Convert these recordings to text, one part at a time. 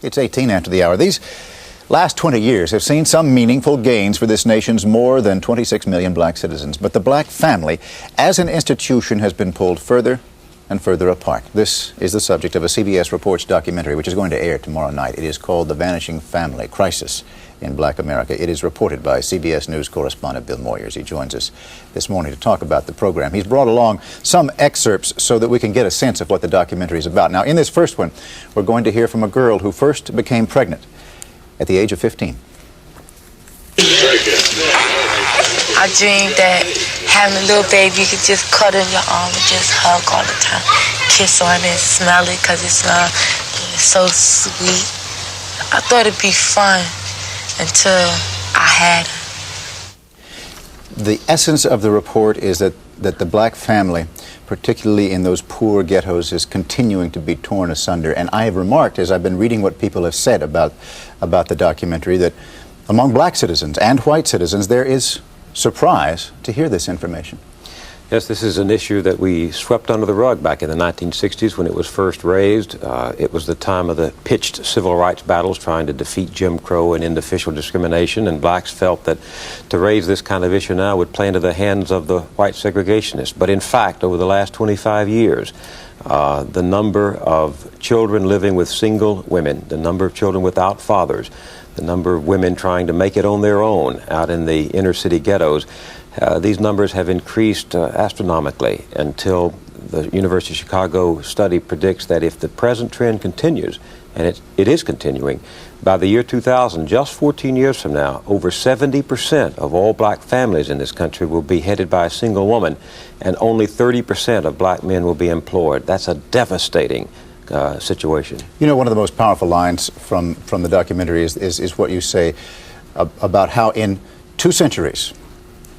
It's 18 after the hour. These last 20 years have seen some meaningful gains for this nation's more than 26 million black citizens. But the black family, as an institution, has been pulled further and further apart. This is the subject of a CBS Reports documentary, which is going to air tomorrow night. It is called The Vanishing Family Crisis in Black America. It is reported by CBS News correspondent Bill Moyers. He joins us this morning to talk about the program. He's brought along some excerpts so that we can get a sense of what the documentary is about. Now, in this first one, we're going to hear from a girl who first became pregnant at the age of 15. I dreamed that having a little baby, you could just cuddle in your arm and just hug all the time. Kiss on it, smell it, because it's so sweet. I thought it'd be fun until I had her. The essence of the report is that the black family, particularly in those poor ghettos, is continuing to be torn asunder. And I have remarked, as I've been reading what people have said about the documentary, that among black citizens and white citizens, there is surprise to hear this information. Yes, this is an issue that we swept under the rug back in the 1960s when it was first raised. It was the time of the pitched civil rights battles trying to defeat Jim Crow and end official discrimination, and blacks felt that to raise this kind of issue now would play into the hands of the white segregationists. But in fact, over the last 25 years, the number of children living with single women, the number of children without fathers, the number of women trying to make it on their own out in the inner city ghettos, these numbers have increased astronomically until the University of Chicago study predicts that if the present trend continues, and it is continuing, by the year 2000, just 14 years from now, over 70% of all black families in this country will be headed by a single woman, and only 30% of black men will be employed. That's a devastating situation. You know, one of the most powerful lines from the documentary is what you say about how in 2 centuries,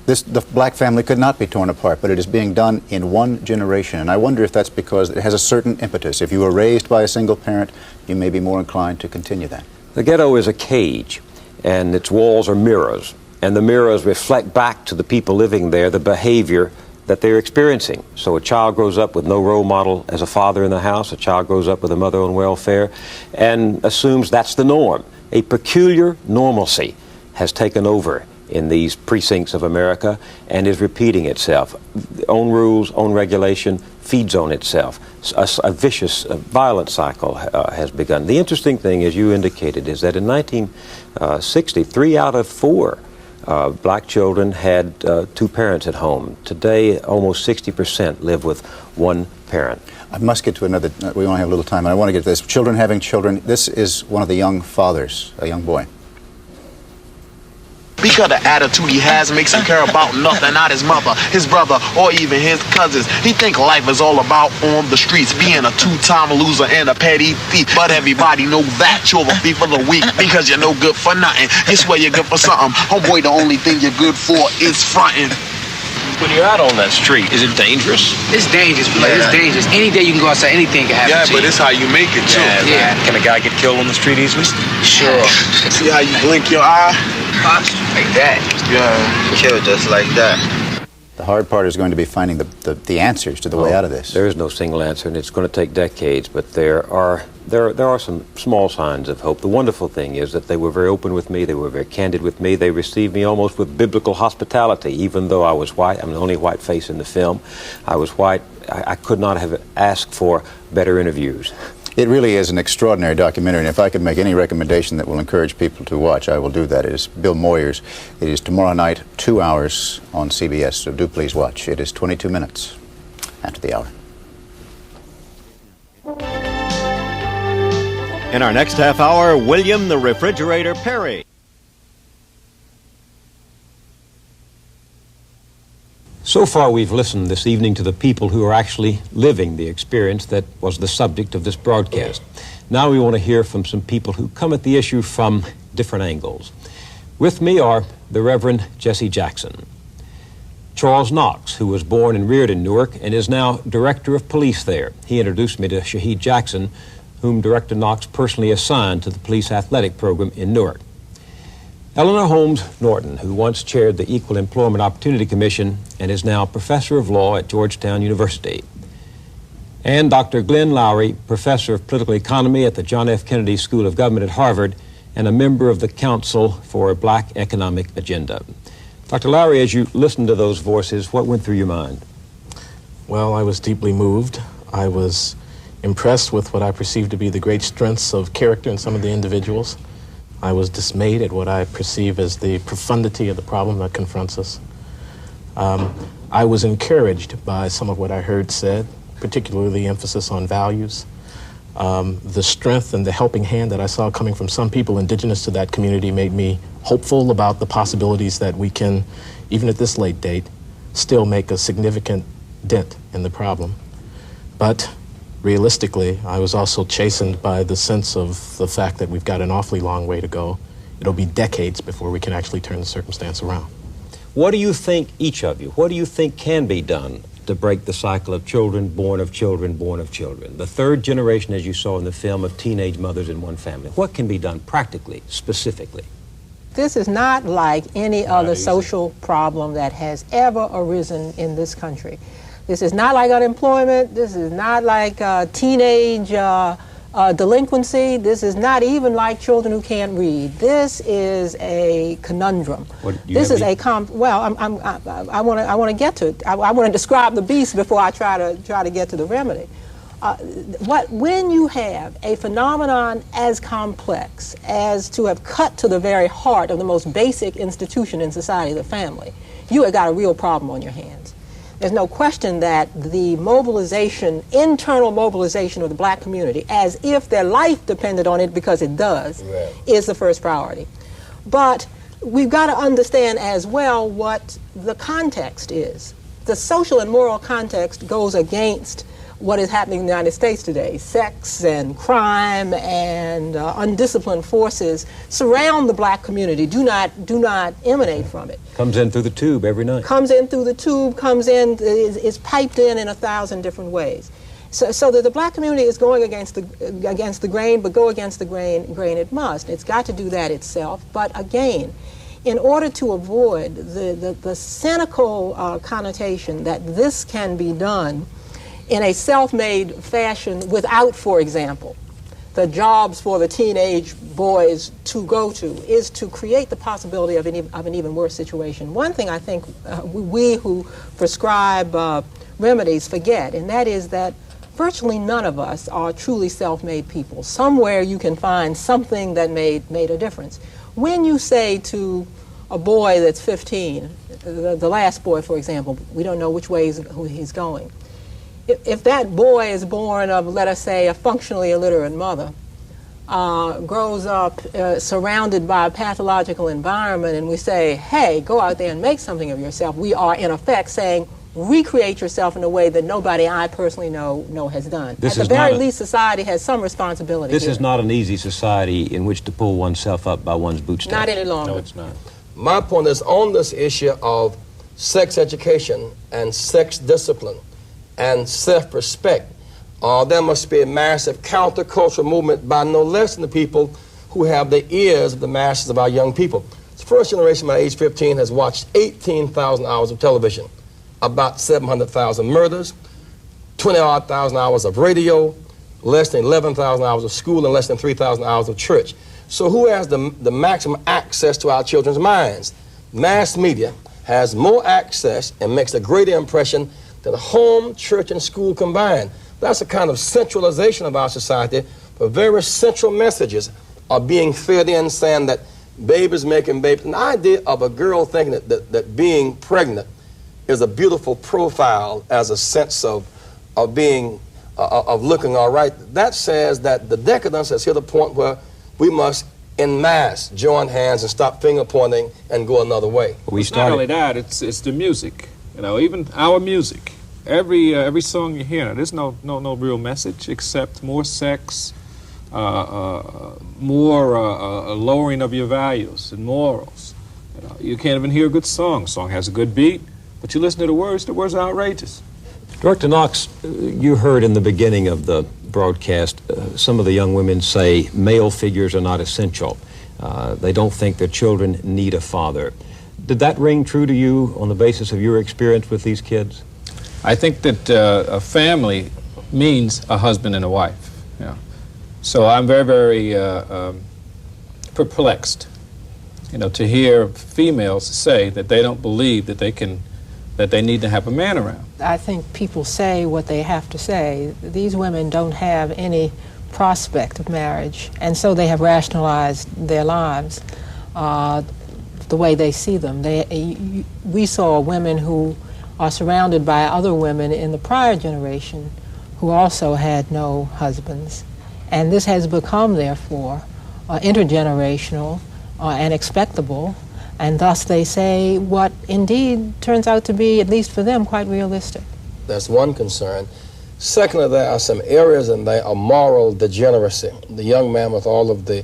the black family could not be torn apart, but it is being done in 1 generation. And I wonder if that's because it has a certain impetus. If you were raised by a single parent, you may be more inclined to continue that. The ghetto is a cage, and its walls are mirrors, and the mirrors reflect back to the people living there the behavior that they're experiencing. So a child grows up with no role model as a father in the house, a child grows up with a mother on welfare, and assumes that's the norm. A peculiar normalcy has taken over in these precincts of America and is repeating itself. Own rules, own regulation, feeds on itself. A vicious, violent cycle has begun. The interesting thing, as you indicated, is that in 1960, 3 out of 4 black children had 2 parents at home. Today, almost 60% live with 1 parent. I must get to another, we only have a little time, and I want to get to this. Children having children. This is one of the young fathers, a young boy. Because the attitude he has makes him care about nothing, not his mother, his brother, or even his cousins. He think life is all about on the streets, being a 2-time loser and a petty thief. But everybody know that you're the thief of the week because you're no good for nothing. You swear you're good for something. Homeboy, the only thing you're good for is fronting. When you're out on that street, is it dangerous? It's dangerous, but it's dangerous. Any day you can go outside, anything can happen to you. Yeah, but it's how you make it, too. Yeah. Can a guy get killed on the street easily? Sure. See how you blink your eye? Like that. Yeah. Kill just like that. The hard part is going to be finding the answers to the way out of this. There is no single answer, and it's going to take decades, but there are some small signs of hope. The wonderful thing is that they were very open with me, they were very candid with me, they received me almost with biblical hospitality, even though I was white. I'm the only white face in the film. I was white. I could not have asked for better interviews. It really is an extraordinary documentary, and if I could make any recommendation that will encourage people to watch, I will do that. It is Bill Moyers. It is tomorrow night, 2 hours on CBS, so do please watch. It is 22 minutes after the hour. In our next half hour, William the Refrigerator Perry. So far, we've listened this evening to the people who are actually living the experience that was the subject of this broadcast. Now we want to hear from some people who come at the issue from different angles. With me are the Reverend Jesse Jackson, Charles Knox, who was born and reared in Newark and is now Director of Police there. He introduced me to Shahid Jackson, whom Director Knox personally assigned to the police athletic program in Newark. Eleanor Holmes Norton, who once chaired the Equal Employment Opportunity Commission and is now Professor of Law at Georgetown University. And Dr. Glenn Loury, professor of political economy at the John F. Kennedy School of Government at Harvard and a member of the Council for a Black Economic Agenda. Dr. Loury, as you listened to those voices, what went through your mind? Well, I was deeply moved. I was impressed with what I perceived to be the great strengths of character in some of the individuals. I was dismayed at what I perceive as the profundity of the problem that confronts us. I was encouraged by some of what I heard said, particularly the emphasis on values. The strength and the helping hand that I saw coming from some people indigenous to that community made me hopeful about the possibilities that we can, even at this late date, still make a significant dent in the problem. But realistically, I was also chastened by the sense of the fact that we've got an awfully long way to go. It'll be decades before we can actually turn the circumstance around. What do you think, each of you, what do you think can be done to break the cycle of children born of children born of children? The third generation, as you saw in the film, of teenage mothers in one family. What can be done practically, specifically? This is not like any other social problem that has ever arisen in this country. This is not like unemployment. This is not like teenage delinquency. This is not even like children who can't read. This is a conundrum. This is well, I want to get to it. I want to describe the beast before I try to get to the remedy. When you have a phenomenon as complex as to have cut to the very heart of the most basic institution in society, the family, you have got a real problem on your hands. There's no question that the mobilization, internal mobilization of the black community, as if their life depended on it, because it does, is the first priority. But we've got to understand as well what the context is. The social and moral context goes against what is happening in the United States today. Sex and crime and undisciplined forces surround the black community, do not emanate from it. Comes in through the tube every night. Comes in through the tube, is piped in 1,000 different ways. So that the black community is going against the grain, but go against the grain it must. It's got to do that itself. But again, in order to avoid the cynical connotation that this can be done in a self-made fashion without, for example, the jobs for the teenage boys to go to, is to create the possibility of an even worse situation. One thing I think we who prescribe remedies forget, and that is that virtually none of us are truly self-made people. Somewhere you can find something that made a difference. When you say to a boy that's 15, the last boy, for example, we don't know which way he's going. If that boy is born of, let us say, a functionally illiterate mother, grows up surrounded by a pathological environment, and we say, hey, go out there and make something of yourself, we are in effect saying, recreate yourself in a way that nobody I personally know has done. At the very least, society has some responsibility. This is not an easy society in which to pull oneself up by one's bootstraps. Not any longer. No, it's not. My point is on this issue of sex education and sex discipline and self-respect, there must be a massive countercultural movement by no less than the people who have the ears of the masses of our young people. The first generation by age 15 has watched 18,000 hours of television, about 700,000 murders, 20-odd thousand hours of radio, less than 11,000 hours of school, and less than 3,000 hours of church. So who has the maximum access to our children's minds? Mass media has more access and makes a greater impression than home, church, and school combined. That's a kind of centralization of our society, where very central messages are being fed in, saying that babies making babies. An idea of a girl thinking that being pregnant is a beautiful profile as a sense of being, of looking all right. That says that the decadence has hit a point where we must en masse join hands and stop finger pointing and go another way. It's not only that, it's the music. You know, even our music. Every song you hear, there's no real message except more sex, more lowering of your values and morals. You know, you can't even hear a good song. A song has a good beat, but you listen to the words are outrageous. Director Knox, you heard in the beginning of the broadcast some of the young women say male figures are not essential. They don't think their children need a father. Did that ring true to you on the basis of your experience with these kids? I think that a family means a husband and a wife. Yeah. So I'm very, very perplexed, to hear females say that they don't believe that they need to have a man around. I think people say what they have to say. These women don't have any prospect of marriage, and so they have rationalized their lives the way they see them. We saw women who are surrounded by other women in the prior generation who also had no husbands, and this has become, therefore, intergenerational and expectable, and thus they say what indeed turns out to be, at least for them, quite realistic. That's one concern. Secondly, there are some areas in there of moral degeneracy. The young man with all of the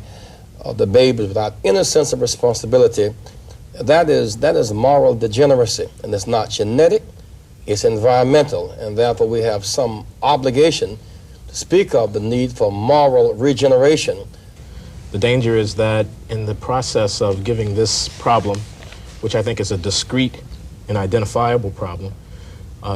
babies without any sense of responsibility, that is moral degeneracy, and it's not genetic, it's environmental, and therefore we have some obligation to speak of the need for moral regeneration. The danger is that in the process of giving this problem, which I think is a discrete and identifiable problem,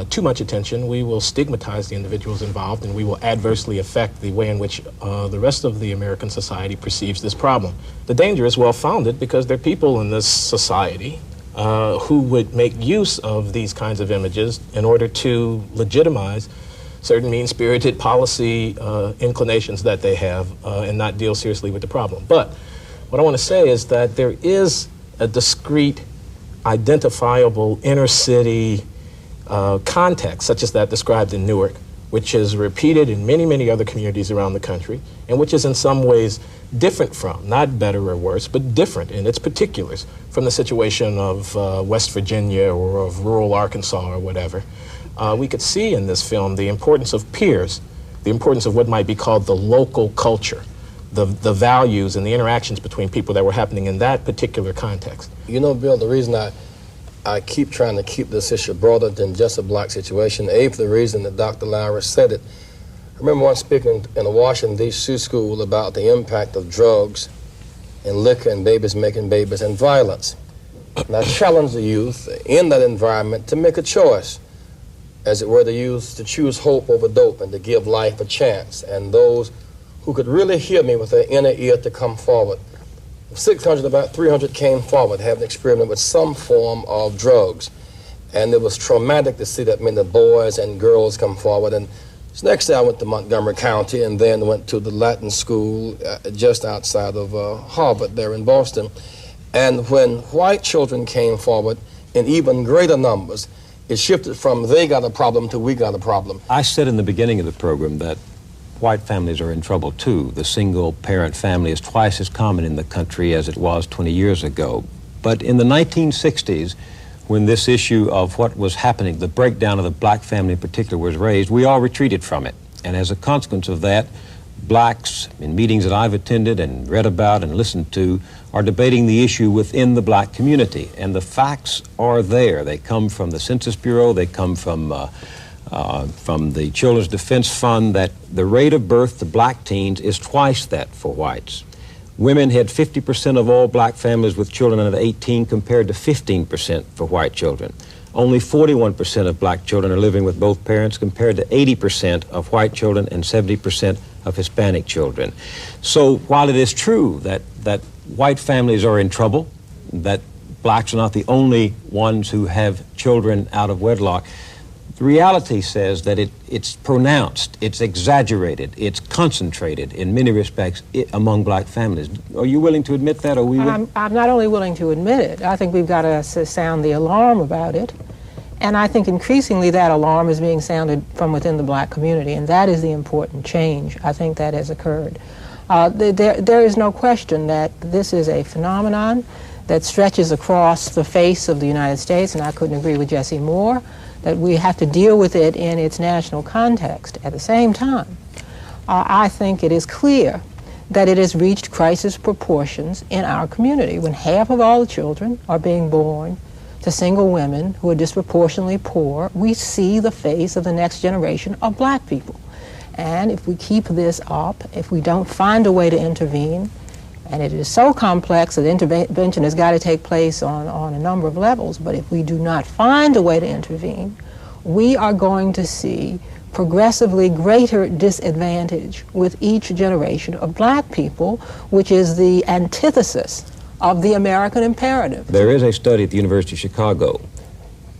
too much attention, we will stigmatize the individuals involved, and we will adversely affect the way in which the rest of the American society perceives this problem. The danger is well-founded because there are people in this society who would make use of these kinds of images in order to legitimize certain mean-spirited policy inclinations that they have and not deal seriously with the problem. But what I want to say is that there is a discrete, identifiable inner-city context, such as that described in Newark, which is repeated in many, many other communities around the country, and which is in some ways different from, not better or worse, but different in its particulars from the situation of West Virginia or of rural Arkansas or whatever. We could see in this film the importance of peers, the importance of what might be called the local culture, the values and the interactions between people that were happening in that particular context. You know, Bill, the reason I keep trying to keep this issue broader than just a black situation, A, for the reason that Dr. Loury said it. I remember once speaking in a Washington, D.C. school about the impact of drugs and liquor and babies making babies and violence. And I challenged the youth in that environment to make a choice, as it were, the youth to choose hope over dope and to give life a chance. And those who could really hear me with their inner ear to come forward. 600, about 300 came forward having experimented with some form of drugs. And it was traumatic to see that many boys and girls come forward. And so next day I went to Montgomery County and then went to the Latin school just outside of Harvard there in Boston. And when white children came forward in even greater numbers, it shifted from they got a problem to we got a problem. I said in the beginning of the program that white families are in trouble too. The single-parent family is twice as common in the country as it was 20 years ago. But in the 1960s, when this issue of what was happening, the breakdown of the black family in particular, was raised, we all retreated from it. And as a consequence of that, blacks, in meetings that I've attended and read about and listened to, are debating the issue within the black community. And the facts are there. They come from the Census Bureau, they come from the Children's Defense Fund, that the rate of birth to black teens is twice that for whites. Women had 50% of all black families with children under 18 compared to 15% for white children. Only 41% of black children are living with both parents compared to 80% of white children and 70% of Hispanic children. So while it is true that white families are in trouble, that blacks are not the only ones who have children out of wedlock, the reality says that it's pronounced, it's exaggerated, it's concentrated in many respects among black families. Are you willing to admit that? I'm not only willing to admit it, I think we've got to sound the alarm about it. And I think increasingly that alarm is being sounded from within the black community, and that is the important change, I think, that has occurred. There is no question that this is a phenomenon that stretches across the face of the United States, and I couldn't agree with Jesse more, that we have to deal with it in its national context. At the same time, I think it is clear that it has reached crisis proportions in our community when half of all the children are being born to single women who are disproportionately poor. We see the face of the next generation of black people. And if we keep this up, if we don't find a way to intervene, and it is so complex that intervention has got to take place on a number of levels, but if we do not find a way to intervene, we are going to see progressively greater disadvantage with each generation of black people, which is the antithesis of the American imperative. There is a study at the University of Chicago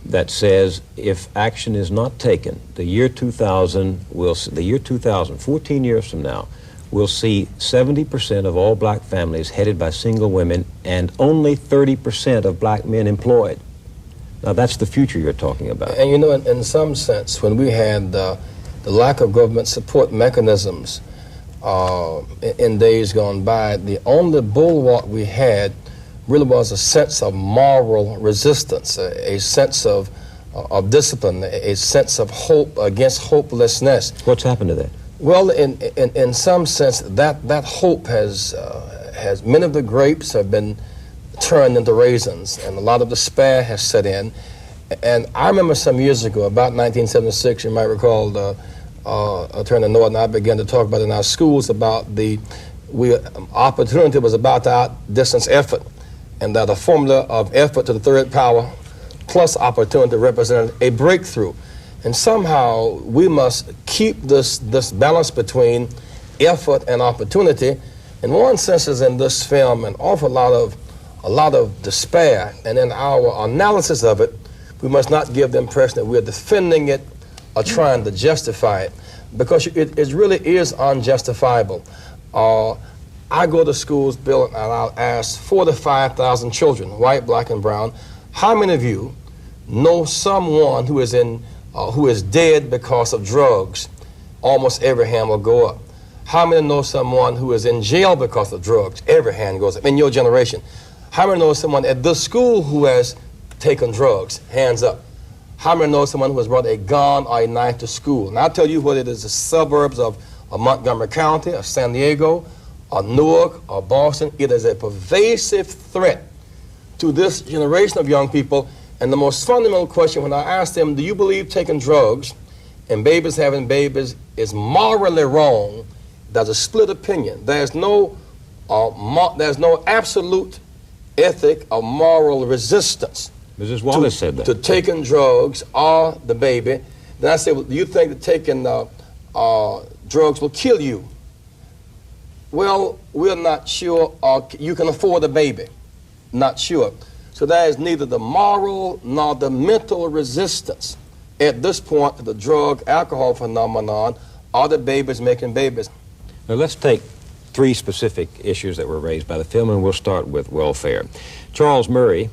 that says if action is not taken, the year 2000, 14 years from now, we'll see 70% of all black families headed by single women and only 30% of black men employed. Now that's the future you're talking about. And you know, in some sense, when we had the lack of government support mechanisms in days gone by, the only bulwark we had really was a sense of moral resistance, a sense of discipline, a sense of hope against hopelessness. What's happened to that? Well, in some sense, that hope has many of the grapes have been turned into raisins, and a lot of despair has set in. And I remember some years ago, about 1976, you might recall, Attorney Norton and I began to talk about in our schools about opportunity was about to outdistance effort, and that a formula of effort to the third power plus opportunity represented a breakthrough. And somehow we must keep this balance between effort and opportunity. In one sense, is in this film an awful lot of despair, and in our analysis of it, we must not give the impression that we're defending it or trying to justify it, because it really is unjustifiable. I go to schools, Bill, and I'll ask 4,000 to 5,000 children, white, black, and brown, how many of you know someone who is dead because of drugs? Almost every hand will go up. How many know someone who is in jail because of drugs? Every hand goes up. In your generation, how many know someone at this school who has taken drugs? Hands up. How many know someone who has brought a gun or a knife to school? And I'll tell you whether it is the suburbs of Montgomery County, or San Diego, or Newark, or Boston, it is a pervasive threat to this generation of young people. And the most fundamental question when I ask them, do you believe taking drugs and babies having babies is morally wrong? There's a split opinion. There's no absolute ethic or moral resistance. Mrs. Wallace said that. To taking drugs or the baby. Then I say, well, do you think that taking drugs will kill you? Well, we're not sure. You can afford a baby. Not sure. So there is neither the moral nor the mental resistance at this point to the drug alcohol phenomenon or the babies making babies. Now let's take three specific issues that were raised by the film, and we'll start with welfare. Charles Murray,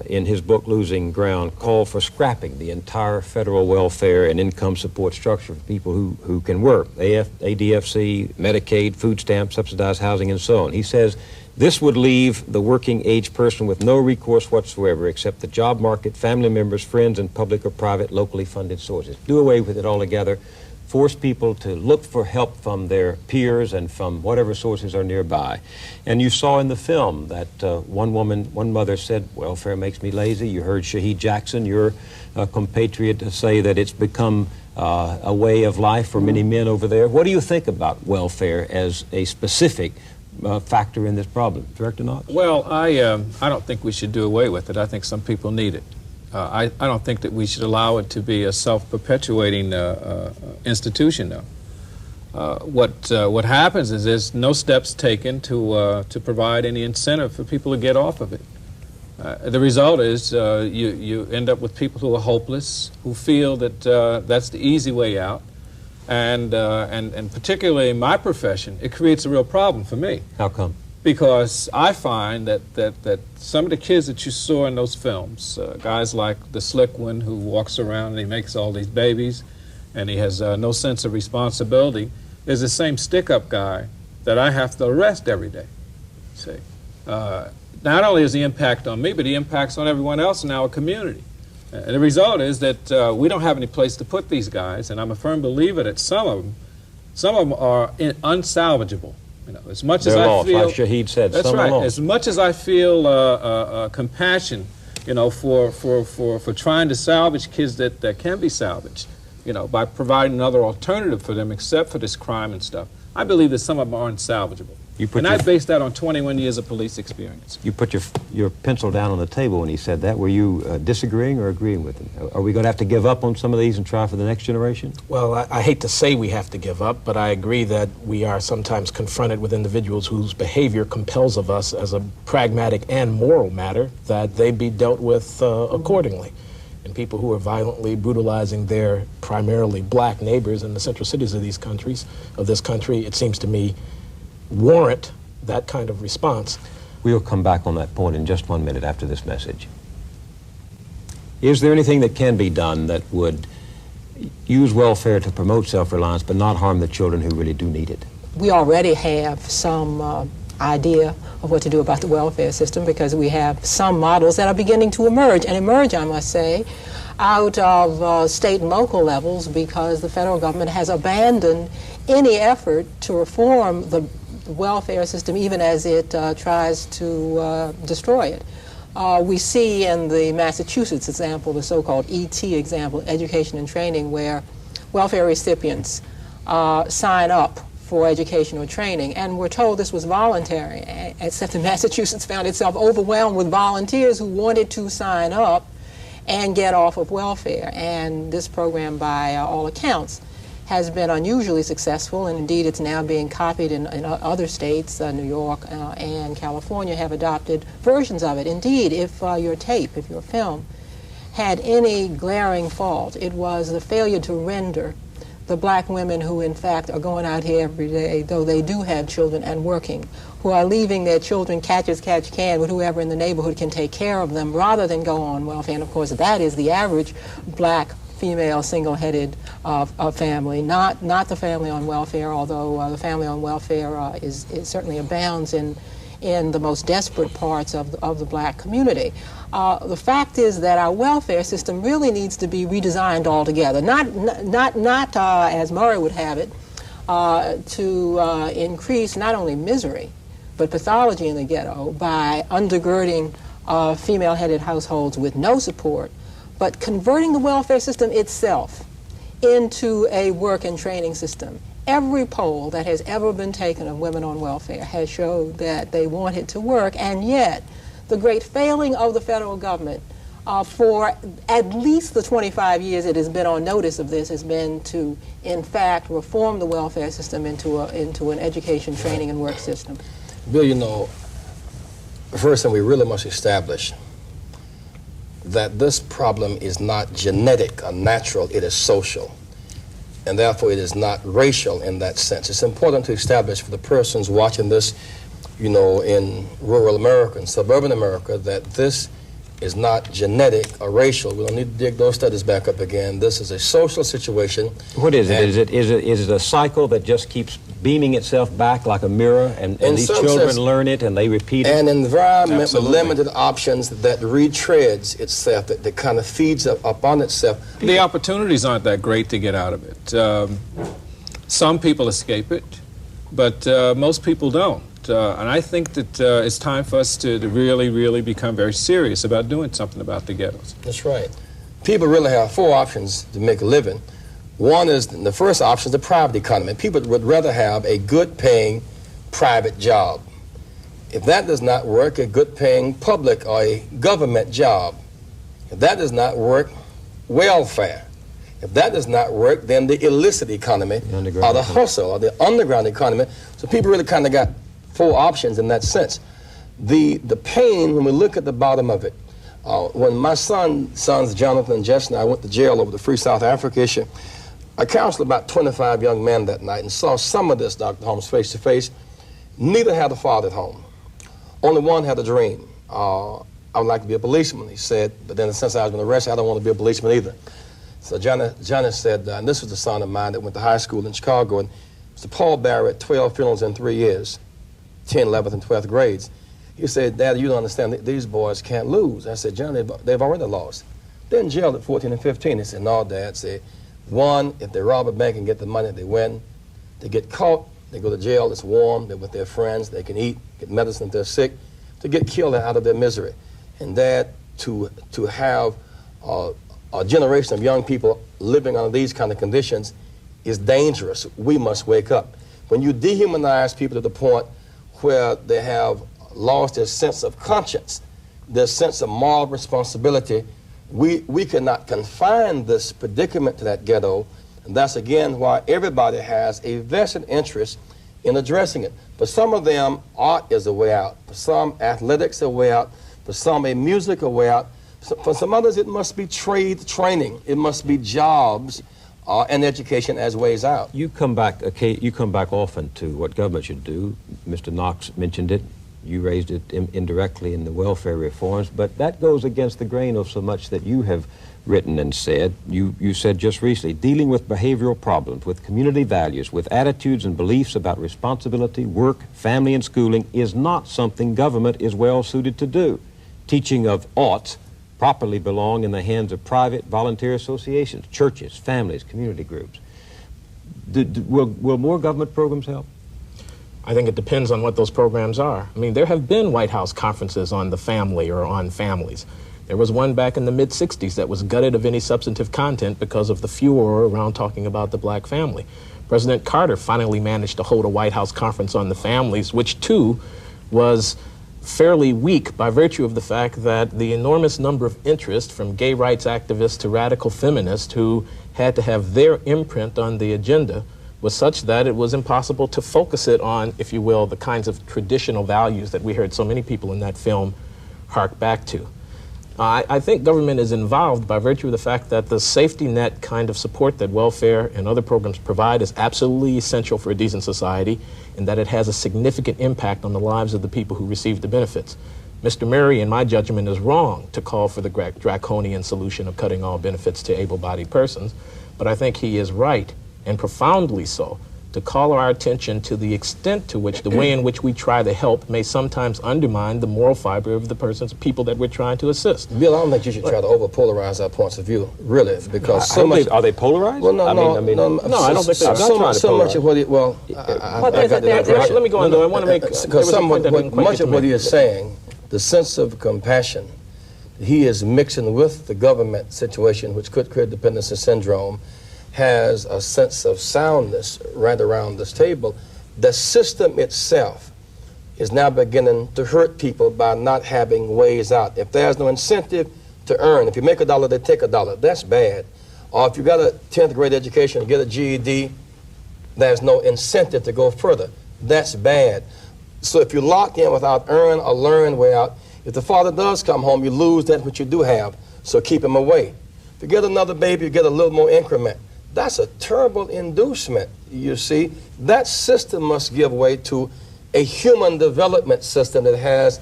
in his book Losing Ground, called for scrapping the entire federal welfare and income support structure for people who can work, ADFC, Medicaid, food stamps, subsidized housing, and so on. He says this would leave the working age person with no recourse whatsoever except the job market, family members, friends, and public or private locally funded sources. Do away with it altogether. Force people to look for help from their peers and from whatever sources are nearby. And you saw in the film that one mother said, welfare makes me lazy. You heard Shaheed Jackson, your compatriot, say that it's become a way of life for many men over there. What do you think about welfare as a specific factor in this problem? Director Knox? Well, I don't think we should do away with it. I think some people need it. I don't think that we should allow it to be a self-perpetuating institution, though. What happens is there's no steps taken to provide any incentive for people to get off of it. The result is you end up with people who are hopeless, who feel that that's the easy way out, and particularly in my profession, it creates a real problem for me. How come? Because I find that some of the kids that you saw in those films, guys like the slick one who walks around and he makes all these babies and he has no sense of responsibility, is the same stick-up guy that I have to arrest every day. See, not only is the impact on me, but he impacts on everyone else in our community. And the result is that we don't have any place to put these guys, and I'm a firm believer that some of them are unsalvageable. You know, as much as I feel, like Shaheed said, that's right. As much as I feel compassion, you know, for trying to salvage kids that can be salvaged, you know, by providing another alternative for them except for this crime and stuff, I believe that some of them are unsalvageable. And I based that on 21 years of police experience. You put your pencil down on the table when he said that. Were you disagreeing or agreeing with him? Are we going to have to give up on some of these and try for the next generation? Well, I hate to say we have to give up, but I agree that we are sometimes confronted with individuals whose behavior compels of us as a pragmatic and moral matter that they be dealt with accordingly. And people who are violently brutalizing their primarily black neighbors in the central cities of this country, it seems to me, warrant that kind of response. We'll come back on that point in just 1 minute after this message. Is there anything that can be done that would use welfare to promote self-reliance but not harm the children who really do need it? We already have some idea of what to do about the welfare system because we have some models that are beginning to emerge, I must say, out of state and local levels because the federal government has abandoned any effort to reform the welfare system even as it tries to destroy it. We see in the Massachusetts example, the so-called ET example, education and training, where welfare recipients sign up for educational training, and we're told this was voluntary, except that Massachusetts found itself overwhelmed with volunteers who wanted to sign up and get off of welfare. And this program, by all accounts, has been unusually successful, and indeed it's now being copied in other states. New York and California have adopted versions of it. Indeed, if your film had any glaring fault, it was the failure to render the black women who in fact are going out here every day, though they do have children and working, who are leaving their children catch as catch can with whoever in the neighborhood can take care of them rather than go on welfare. And of course that is the average black female single-headed family, not the family on welfare, although the family on welfare is certainly abounds in the most desperate parts of the black community. The fact is that our welfare system really needs to be redesigned altogether, not as Murray would have it, to increase not only misery, but pathology in the ghetto by undergirding female-headed households with no support, but converting the welfare system itself into a work and training system. Every poll that has ever been taken of women on welfare has showed that they want it to work, and yet the great failing of the federal government for at least the 25 years it has been on notice of this has been to, in fact, reform the welfare system into an education, training, and work system. Bill, you know, the first thing we really must establish that this problem is not genetic or natural, it is social. And therefore it is not racial in that sense. It's important to establish for the persons watching this, you know, in rural America and suburban America, that this is not genetic or racial. We don't need to dig those studies back up again. This is a social situation. What is it? Is it a cycle that just keeps beaming itself back like a mirror, and these children learn it and they repeat it? An environment with limited options that retreads itself, that kind of feeds up on itself. The opportunities aren't that great to get out of it. Some people escape it, but most people don't. And I think that it's time for us to really, really become very serious about doing something about the ghettos. That's right. People really have four options to make a living. One is, the first option is the private economy. People would rather have a good-paying private job. If that does not work, a good-paying public or a government job. If that does not work, welfare. If that does not work, then the illicit economy, or the hustle, or the underground economy. So people really kind of got four options in that sense. The pain, when we look at the bottom of it, when my sons Jonathan and Jess and I went to jail over the Free South Africa issue, I counseled about 25 young men that night and saw some of this, Dr. Holmes, face to face. Neither had a father at home. Only one had a dream. I would like to be a policeman, he said, but then since I was been arrested, I don't want to be a policeman either. So Johnny said, and this was the son of mine that went to high school in Chicago, and Mr. Paul Barrett, 12 funerals in 3 years, 10, 11th, and 12th grades. He said, Dad, you don't understand, these boys can't lose. I said, John, they've already lost. They're in jail at 14 and 15. He said, no, Dad. Said, one, if they rob a bank and get the money, they win. They get caught, they go to jail, it's warm, they're with their friends, they can eat, get medicine if they're sick, to get killed out of their misery. And Dad, to have a generation of young people living under these kind of conditions is dangerous. We must wake up. When you dehumanize people to the point where they have lost their sense of conscience, their sense of moral responsibility. We cannot confine this predicament to that ghetto, and that's again why everybody has a vested interest in addressing it. For some of them, art is a way out. For some, athletics is a way out. For some, a music a way out. For some others, it must be trade training. It must be jobs and education as ways out. You come back often to what government should do. Mr. Knox mentioned it. You raised it indirectly in the welfare reforms, but that goes against the grain of so much that you have written and said. You said just recently, dealing with behavioral problems, with community values, with attitudes and beliefs about responsibility, work, family, and schooling is not something government is well suited to do. Teaching of oughts properly belong in the hands of private volunteer associations, churches, families, community groups. Will more government programs help? I think it depends on what those programs are. I mean, there have been White House conferences on the family or on families. There was one back in the mid-'60s that was gutted of any substantive content because of the furor around talking about the black family. President Carter finally managed to hold a White House conference on the families, which too was fairly weak by virtue of the fact that the enormous number of interest from gay rights activists to radical feminists who had to have their imprint on the agenda was such that it was impossible to focus it on, if you will, the kinds of traditional values that we heard so many people in that film hark back to. I think government is involved by virtue of the fact that the safety net kind of support that welfare and other programs provide is absolutely essential for a decent society, and that it has a significant impact on the lives of the people who receive the benefits. Mr. Murray, in my judgment, is wrong to call for the draconian solution of cutting all benefits to able-bodied persons, but I think he is right, and profoundly so, to call our attention to the extent to which the way in which we try to help may sometimes undermine the moral fiber of the people that we're trying to assist. Bill, I don't think you should try to over-polarize our points of view, really, because are they polarized? Well, no, I don't think they're so much of what he, well, let me go on, though. I want to make, because much of what he is saying, the sense of compassion, he is mixing with the government situation, which could create dependency syndrome, has a sense of soundness right around this table. The system itself is now beginning to hurt people by not having ways out. If there's no incentive to earn, if you make $1, they take $1, that's bad. Or if you got a 10th grade education, get a GED, there's no incentive to go further. That's bad. So if you're locked in without earn or learn way out, if the father does come home, you lose that which you do have, so keep him away. If you get another baby, you get a little more increment. That's a terrible inducement, you see. That system must give way to a human development system that has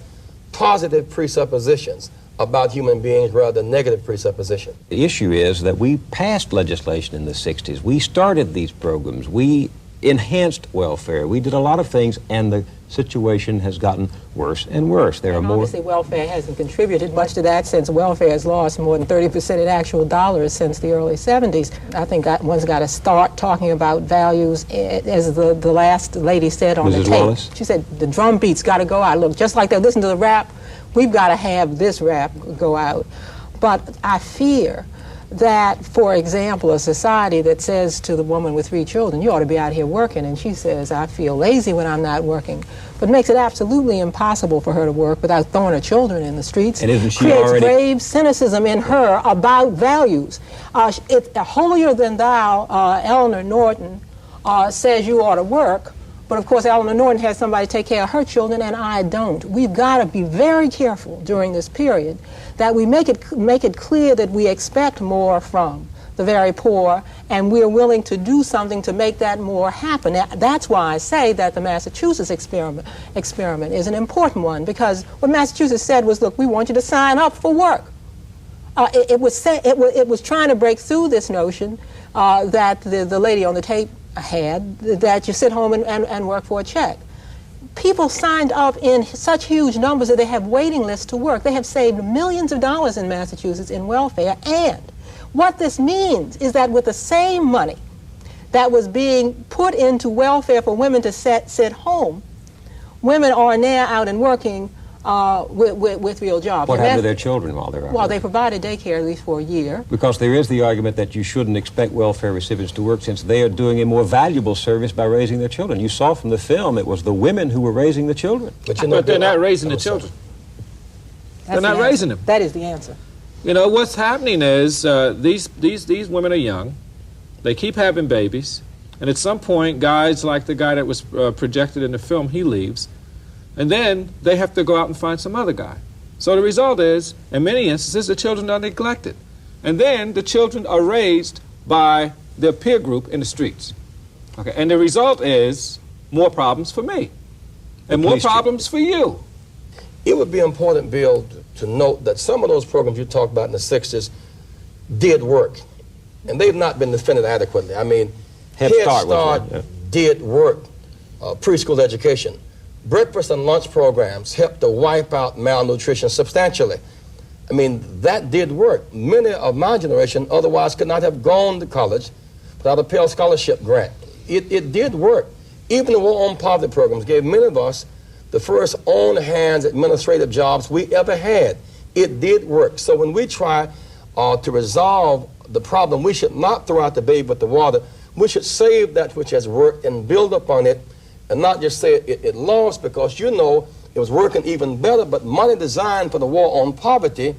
positive presuppositions about human beings rather than negative presuppositions. The issue is that we passed legislation in the 60s. We started these programs. We enhanced welfare. We did a lot of things, and the situation has gotten worse and worse. There are more. Obviously, welfare hasn't contributed much to that, since welfare has lost more than 30% in actual dollars since the early 70s. I think one's got to start talking about values, as the last lady said on the tape. Wallace? She said the drum beats got to go out. Look, just like they listen to the rap, we've got to have this rap go out. But I fear that, for example, a society that says to the woman with 3 children, you ought to be out here working, and she says, I feel lazy when I'm not working, but makes it absolutely impossible for her to work without throwing her children in the streets, and isn't she creates already grave cynicism in her about values. It's holier than thou, Eleanor Norton says you ought to work, but of course Eleanor Norton has somebody take care of her children, and I don't. We've got to be very careful during this period that we make it clear that we expect more from the very poor, and we're willing to do something to make that more happen. That's why I say that the Massachusetts experiment is an important one, because what Massachusetts said was, look, we want you to sign up for work. It was trying to break through this notion that the lady on the tape had, that you sit home and work for a check. People signed up in such huge numbers that they have waiting lists to work. They have saved millions of dollars in Massachusetts in welfare, and what this means is that with the same money that was being put into welfare for women to sit home, women are now out and working with real jobs. What happened to their children while they were out? Well, they provided daycare at least for a year. Because there is the argument that you shouldn't expect welfare recipients to work since they are doing a more valuable service by raising their children. You saw from the film it was the women who were raising the children. But they're not raising the children. They're not raising them. That is the answer. You know, what's happening is these women are young. They keep having babies. And at some point, guys like the guy that was projected in the film, he leaves. And then they have to go out and find some other guy. So the result is, in many instances, the children are neglected. And then the children are raised by their peer group in the streets. Okay, and the result is more problems for me. And more problems for you. It would be important, Bill, to note that some of those programs you talked about in the 60s did work. And they've not been defended adequately. I mean, Head Start did work. Preschool education. Breakfast and lunch programs helped to wipe out malnutrition substantially. I mean, that did work. Many of my generation otherwise could not have gone to college without a Pell Scholarship grant. It did work. Even the War on Poverty programs gave many of us the first on-hands administrative jobs we ever had. It did work. So when we try to resolve the problem, we should not throw out the baby with the water. We should save that which has worked and build upon it, and not just say it lost because you know it was working even better, but money designed for the war on poverty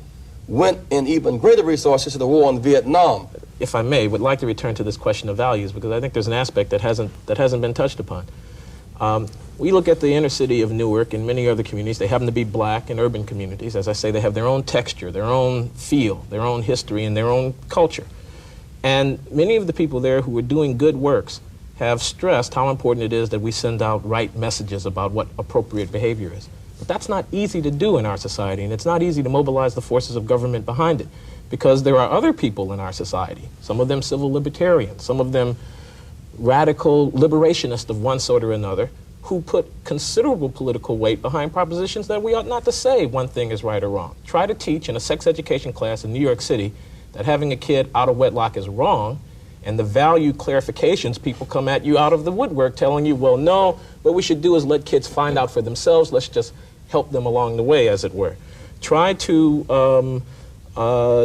went in even greater resources to the war in Vietnam. If I may, would like to return to this question of values because I think there's an aspect that hasn't been touched upon. We look at the inner city of Newark and many other communities. They happen to be black and urban communities. As I say, they have their own texture, their own feel, their own history, and their own culture. And many of the people there who are doing good works have stressed how important it is that we send out right messages about what appropriate behavior is. But that's not easy to do in our society, and it's not easy to mobilize the forces of government behind it, because there are other people in our society, some of them civil libertarians, some of them radical liberationists of one sort or another, who put considerable political weight behind propositions that we ought not to say one thing is right or wrong. Try to teach in a sex education class in New York City that having a kid out of wedlock is wrong, and the value clarifications people come at you out of the woodwork telling you, well, no, what we should do is let kids find out for themselves. Let's just help them along the way, as it were. Try to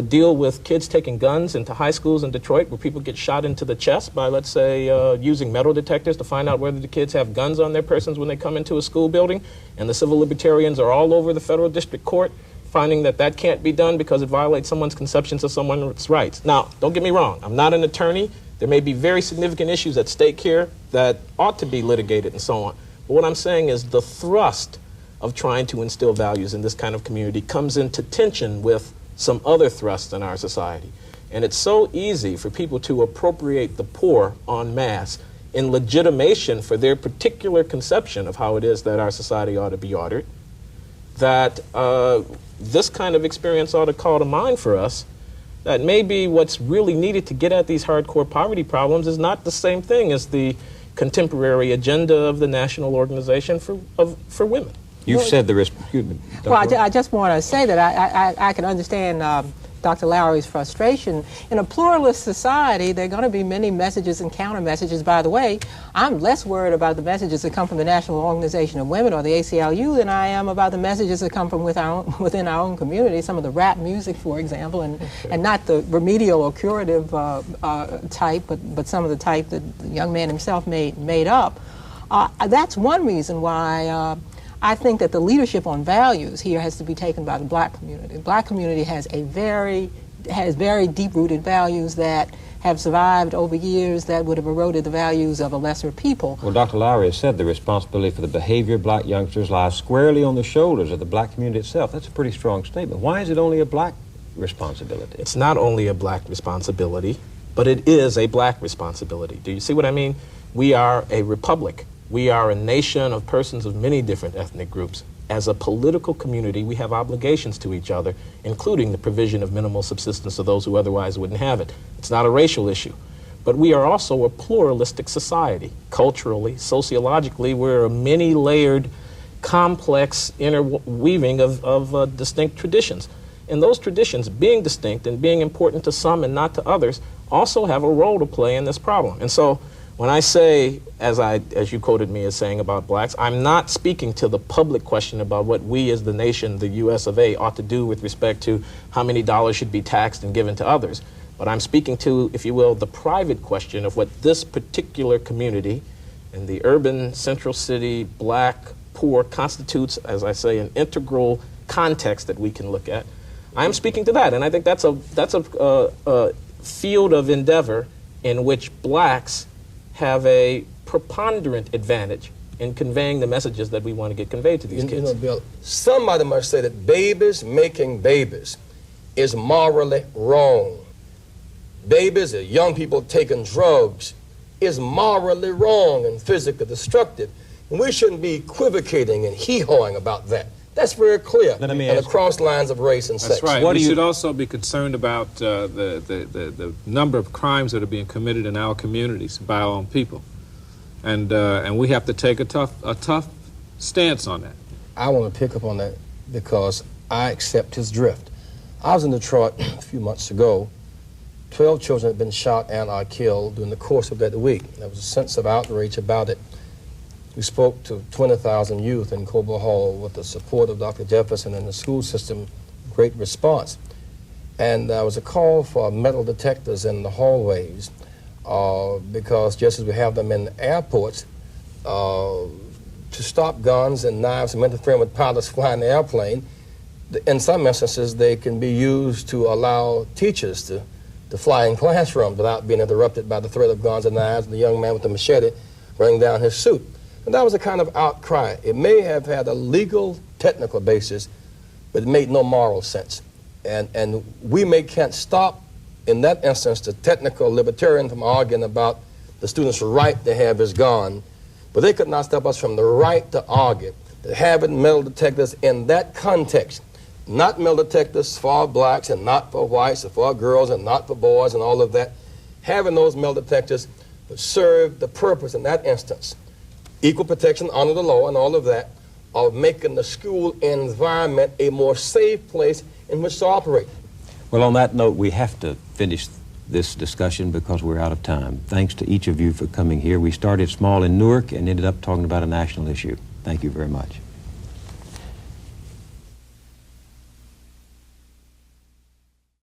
deal with kids taking guns into high schools in Detroit where people get shot into the chest by, let's say, using metal detectors to find out whether the kids have guns on their persons when they come into a school building. And the civil libertarians are all over the federal district court finding that that can't be done because it violates someone's conceptions of someone's rights. Now, don't get me wrong. I'm not an attorney. There may be very significant issues at stake here that ought to be litigated and so on. But what I'm saying is the thrust of trying to instill values in this kind of community comes into tension with some other thrusts in our society. And it's so easy for people to appropriate the poor en masse in legitimation for their particular conception of how it is that our society ought to be ordered, that this kind of experience ought to call to mind for us that maybe what's really needed to get at these hardcore poverty problems is not the same thing as the contemporary agenda of the National Organization for Women. You've said the risk. Excuse me. Well, I just want to say that I can understand Dr. Loury's frustration. In a pluralist society, there are going to be many messages and counter-messages. By the way, I'm less worried about the messages that come from the National Organization of Women or the ACLU than I am about the messages that come from within our own community, some of the rap music, for example, and not the remedial or curative type, but some of the type that the young man himself made up. That's one reason why I think that the leadership on values here has to be taken by the black community. The black community has very deep-rooted values that have survived over years that would have eroded the values of a lesser people. Well, Dr. Loury has said the responsibility for the behavior of black youngsters lies squarely on the shoulders of the black community itself. That's a pretty strong statement. Why is it only a black responsibility? It's not only a black responsibility, but it is a black responsibility. Do you see what I mean? We are a republic. We are a nation of persons of many different ethnic groups. As a political community, we have obligations to each other, including the provision of minimal subsistence to those who otherwise wouldn't have it. It's not a racial issue. But we are also a pluralistic society. Culturally, sociologically, we're a many-layered, complex interweaving of distinct traditions. And those traditions, being distinct and being important to some and not to others, also have a role to play in this problem. And so When I say, as you quoted me as saying about blacks, I'm not speaking to the public question about what we as the nation, the US of A, ought to do with respect to how many dollars should be taxed and given to others. But I'm speaking to, if you will, the private question of what this particular community in the urban central city, black, poor, constitutes, as I say, an integral context that we can look at. I'm speaking to that, and I think that's a field of endeavor in which blacks have a preponderant advantage in conveying the messages that we want to get conveyed to these kids. You know, Bill, somebody must say that babies making babies is morally wrong. Babies or young people taking drugs is morally wrong and physically destructive. And we shouldn't be equivocating and hee-hawing about that. That's very clear. And across lines of race and sex. That's right. We should also be concerned about the number of crimes that are being committed in our communities by our own people, and we have to take a tough stance on that. I want to pick up on that because I accept his drift. I was in Detroit a few months ago. 12 children had been shot and are killed during the course of that week. There was a sense of outrage about it. We spoke to 20,000 youth in Cobo Hall with the support of Dr. Jefferson and the school system, great response. And there was a call for metal detectors in the hallways because just as we have them in airports, to stop guns and knives from interfering with pilots flying the airplane, in some instances they can be used to allow teachers to fly in classrooms without being interrupted by the threat of guns and knives and the young man with the machete running down his suit. And that was a kind of outcry. It may have had a legal, technical basis, but it made no moral sense. And we can't stop, in that instance, the technical libertarian from arguing about the student's right to have his gun, but they could not stop us from the right to argue that having metal detectors in that context, not metal detectors for blacks and not for whites or for girls and not for boys and all of that, having those metal detectors would serve the purpose in that instance, equal protection under the law and all of that, of making the school environment a more safe place in which to operate. Well, on that note, we have to finish this discussion because we're out of time. Thanks to each of you for coming here. We started small in Newark and ended up talking about a national issue. Thank you very much.